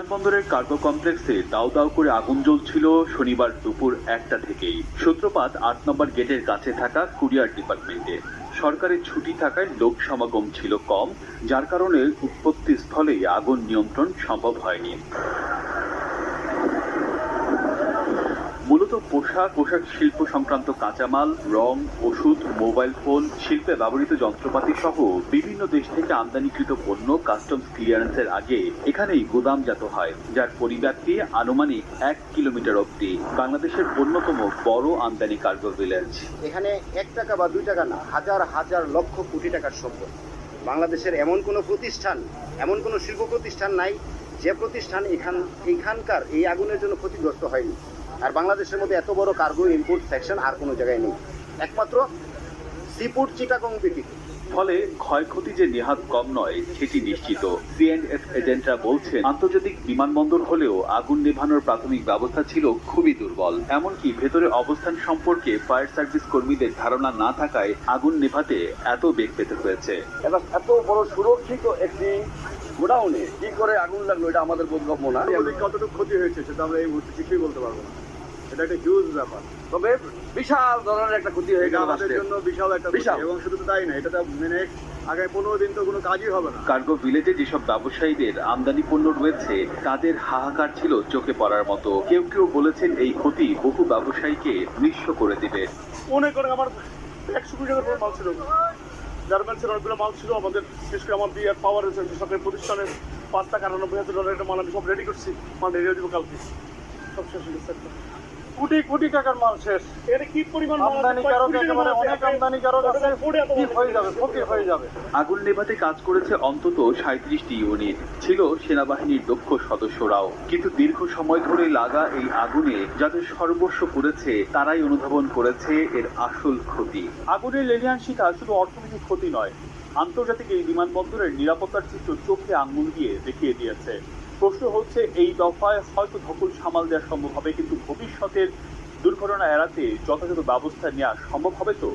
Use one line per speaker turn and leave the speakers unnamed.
বিমানবন্দরের কার্গো কমপ্লেক্সে দাউ দাউ করে আগুন জ্বলছিল শনিবার দুপুর 1টা থেকেই। সূত্রপাত 8 নম্বর গেটের কাছে থাকা কুরিয়ার ডিপার্টমেন্টে। সরকারি ছুটি থাকায় লোক সমাগম ছিল কম, যার কারণে উৎপত্তি স্থলেই আগুন নিয়ন্ত্রণ সম্ভব হয়নি। মূলত পোশাক শিল্প সংক্রান্ত কাঁচামাল, রং, ওষুধ, মোবাইল ফোন, শিল্পে ব্যবহৃত যন্ত্রপাতি সহ বিভিন্ন দেশ থেকে আমদানিকৃত পণ্য কাস্টমস ক্লিয়ারেন্সের আগে এখানেই গুদামজাত হয়, যার পরিব্যাপ্তি আনুমানিক 1 কিলোমিটার অব্দি। বাংলাদেশের অন্যতম বড় আমদানি কার্গো ভিলেজ।
এখানে 1 টাকা বা 2 টাকা না, হাজার হাজার লক্ষ কোটি টাকার সম্পদ। বাংলাদেশের এমন কোনো প্রতিষ্ঠান, এমন কোনো শিল্প প্রতিষ্ঠান নাই যে প্রতিষ্ঠান এখানকার এই আগুনের জন্য ক্ষতিগ্রস্ত হয়নি। আর বাংলাদেশের মধ্যে এত বড় কার্গো ইম্পোর্ট সেকশন আর কোনো জায়গায় নেই, একমাত্র সিপোর্ট চিটাগং ব্যতীত।
ফলে ক্ষয়ক্ষতি যে নেহাত কম নয় সেটি নিশ্চিত। সিএন্ডএফ এজেন্টরা বলছেন, আন্তর্জাতিক বিমানবন্দর হলেও আগুন নেভানোর প্রাথমিক ব্যবস্থা ছিল খুবই দুর্বল। এমনকি ভেতরে অবস্থান সম্পর্কে ফায়ার সার্ভিস কর্মীদের ধারণা না থাকায় আগুন নেভাতে এত বেগ পেতে হয়েছে।
এবং এত বড় সুরক্ষিত একটি গোডাউনে কি করে আগুন লাগলো এটা আমাদের বোধগম্য না।
কতটুকু ক্ষতি হয়েছে সেটা আমরা এই মুহূর্তে কিছুই বলতে পারবো না। এটা একটা হিউজ ব্যাপার,
তবে বিশাল ধরনের একটা ক্ষতি হয়ে গেল
আমাদের জন্য বিশাল একটা ক্ষতি। এবং শুধু তো তাই না, এটা তো মেনে আগামী 15 দিন তো কোনো কাজই হবে না।
কার্গো ভিলেজে যেসব ব্যবসায়ীদের আমদানি পণ্য রয়েছে তাদের হাহাকার ছিল চোখে পড়ার মতো। কেউ কেউ বলেছেন এই ক্ষতি বহু ব্যবসায়ীকে নিঃস্ব করে দিবে।
মনে করেন আমার 100 কোটি টাকার মাল ছিল, গার্মেন্টসের অনেকগুলো মাল ছিল আমাদের, বিশেষ করে আমার বিয়ার পাওয়ার সরকারি প্রতিষ্ঠানের $5,98,000 একটা মাল আমি সব রেডি করছি, মাল রেডি হয়ে দিব কালকে। সব শেষ হয়ে গেছে, কোটি কোটি টাকার মাল শেষ। এটা কি পরিমাণ আমদানিকারক, একেবারে অনেক আমদানিকারক আছে, কি হয়ে যাবে, ক্ষতি হয়ে যাবে।
আগুন নেভাতে কাজ করেছে অন্তত 37টি ইউনিট, ছিল সেনাবাহিনীর দক্ষ সদস্যরাও। কিন্তু দীর্ঘ সময় ধরে লাগা এই আগুনে যাদের সর্বস্ব পুড়েছে তারাই অনুধাবন করেছে এর আসল ক্ষতি।
আগুনের লেলিহান শিখা শুধু অর্থনৈতিক ক্ষতি নয়, আন্তর্জাতিক এই বিমানবন্দরের নিরাপত্তার চিত্র চোখে আঙুল দিয়ে দেখিয়ে দিয়েছে। প্রশ্ন হচ্ছে, এই দফায় হয়তো ধকল সামাল দেওয়া সম্ভব হবে, কিন্তু ভবিষ্যতের দুর্ঘটনা এড়াতে যথাযথ ব্যবস্থা নেওয়া সম্ভব হবে তো?